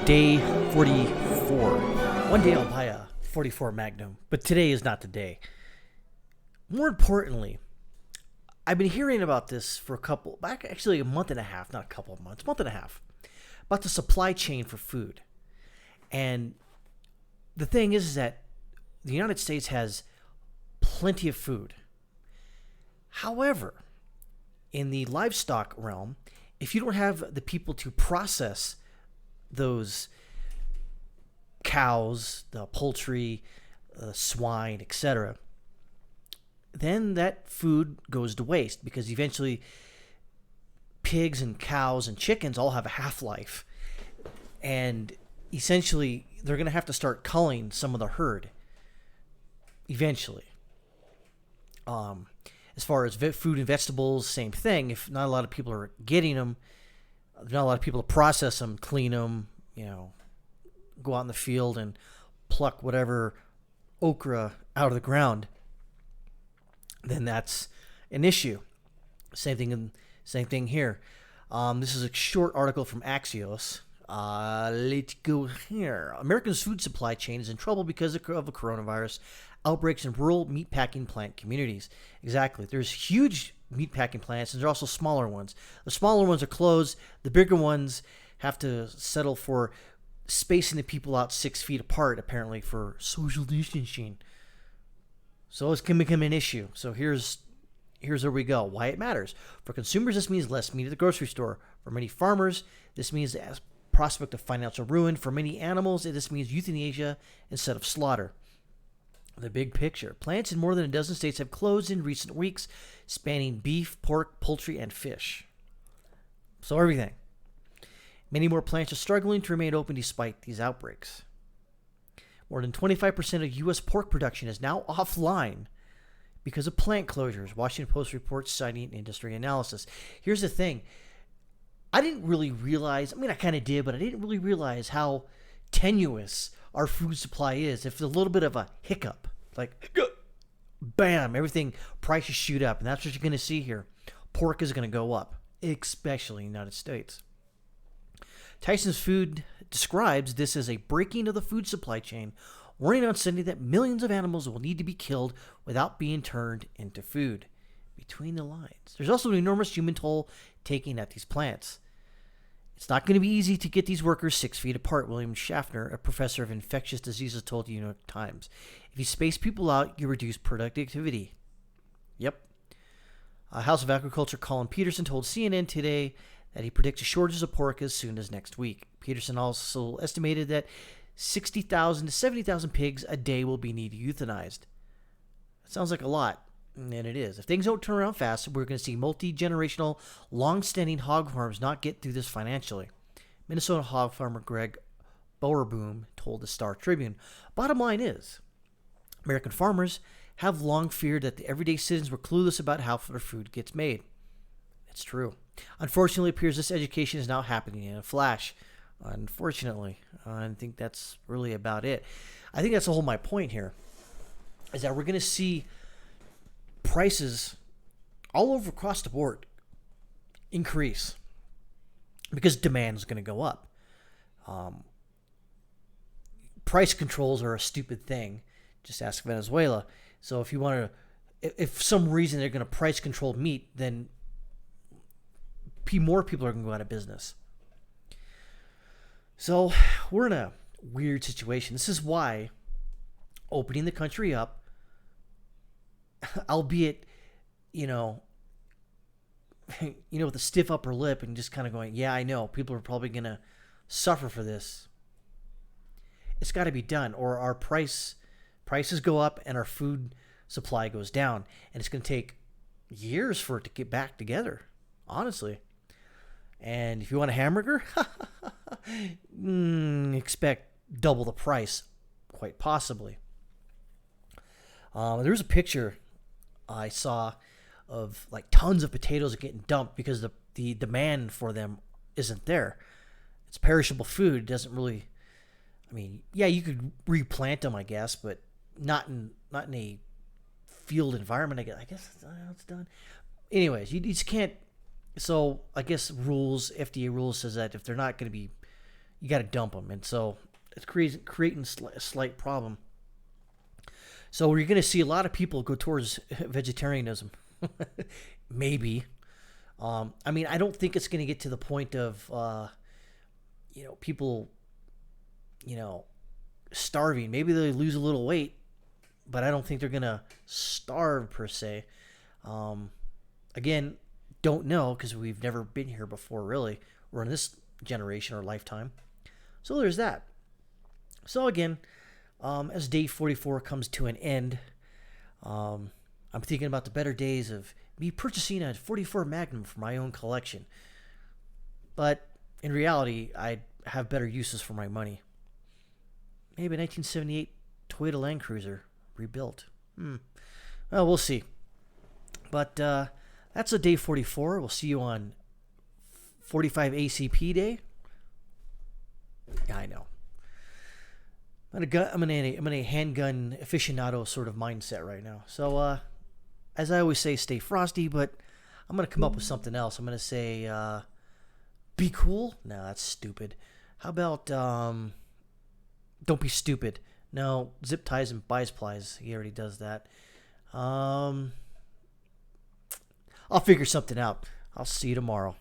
Day 44. One day I'll buy a 44 Magnum, but today is not the day. More importantly, I've been hearing about this for actually a month and a half, not a couple of months, month and a half, about the supply chain for food. And the thing is that the United States has plenty of food. However, in the livestock realm, if you don't have the people to process those cows, the poultry, swine, etc., then that food goes to waste because eventually pigs and cows and chickens all have a half-life. And essentially, they're going to have to start culling some of the herd eventually. As far as food and vegetables, same thing. If not a lot of people are getting them, not a lot of people to process them, clean them, go out in the field and pluck whatever okra out of the ground, then that's an issue. Same thing here. This is a short article from Axios. Let's go here. America's food supply chain is in trouble because of a coronavirus outbreaks in rural meatpacking plant communities. Exactly. There's huge meatpacking plants, and there are also smaller ones. The smaller ones are closed. The bigger ones have to settle for spacing the people out 6 feet apart, apparently, for social distancing. So it's going to become an issue. So here's where we go. Why it matters. For consumers, this means less meat at the grocery store. For many farmers, this means the prospect of financial ruin. For many animals, this means euthanasia instead of slaughter. The big picture. Plants in more than a dozen states have closed in recent weeks, spanning beef, pork, poultry, and fish. So everything. Many more plants are struggling to remain open despite these outbreaks. More than 25% of U.S. pork production is now offline because of plant closures, Washington Post reports citing industry analysis. Here's the thing. I didn't really realize, I kind of did, but I didn't really realize how tenuous our food supply is. If there's a little bit of a hiccup, like bam, everything, prices shoot up. And that's what you're going to see here. Pork is going to go up, especially in the United States. Tyson's Food describes this as a breaking of the food supply chain, warning on Sunday that millions of animals will need to be killed without being turned into food. Between the lines. There's also an enormous human toll taken at these plants. It's not going to be easy to get these workers 6 feet apart, William Schaffner, a professor of infectious diseases, told the New York Times. If you space people out, you reduce productivity. Yep. House of Agriculture Colin Peterson told CNN today that he predicts shortages of pork as soon as next week. Peterson also estimated that 60,000 to 70,000 pigs a day will be needed euthanized. That sounds like a lot. And it is. If things don't turn around fast, we're going to see multi-generational, long-standing hog farms not get through this financially. Minnesota hog farmer Greg Bowerboom told the Star Tribune. Bottom line is, American farmers have long feared that the everyday citizens were clueless about how their food gets made. It's true. Unfortunately, it appears this education is now happening in a flash. Unfortunately. I think that's really about it. I think that's the whole my point here, is that we're going to see prices all over across the board increase because demand is going to go up. Price controls are a stupid thing. Just ask Venezuela. So if you want to, if for some reason they're going to price control meat, then more people are going to go out of business. So we're in a weird situation. This is why opening the country up, albeit, with a stiff upper lip and just kind of going, yeah, I know, people are probably going to suffer for this. It's got to be done, or our prices go up and our food supply goes down. And it's going to take years for it to get back together, honestly. And if you want a hamburger, expect double the price, quite possibly. There's a picture I saw of like tons of potatoes getting dumped because the demand for them isn't there. It's perishable food. It doesn't really, yeah, you could replant them, I guess, but not in a field environment. I guess that's how it's done. Anyways, you just can't. So I guess FDA rules says that if they're not going to be, you got to dump them, and so it's creating a slight problem. So we're going to see a lot of people go towards vegetarianism. Maybe. I mean, I don't think it's going to get to the point of, people, starving. Maybe they lose a little weight, but I don't think they're going to starve per se. Again, don't know because we've never been here before, really. We're in this generation or lifetime. So there's that. So again, as day 44 comes to an end, I'm thinking about the better days of me purchasing a 44 Magnum for my own collection. But in reality, I have better uses for my money. Maybe a 1978 Toyota Land Cruiser rebuilt. Well, we'll see. But that's a day 44. We'll see you on 45 ACP day. Yeah, I know. I'm in a handgun aficionado sort of mindset right now. So, as I always say, stay frosty, but I'm going to come up with something else. I'm going to say, be cool? No, that's stupid. How about, don't be stupid? No, zip ties and buys plies. He already does that. I'll figure something out. I'll see you tomorrow.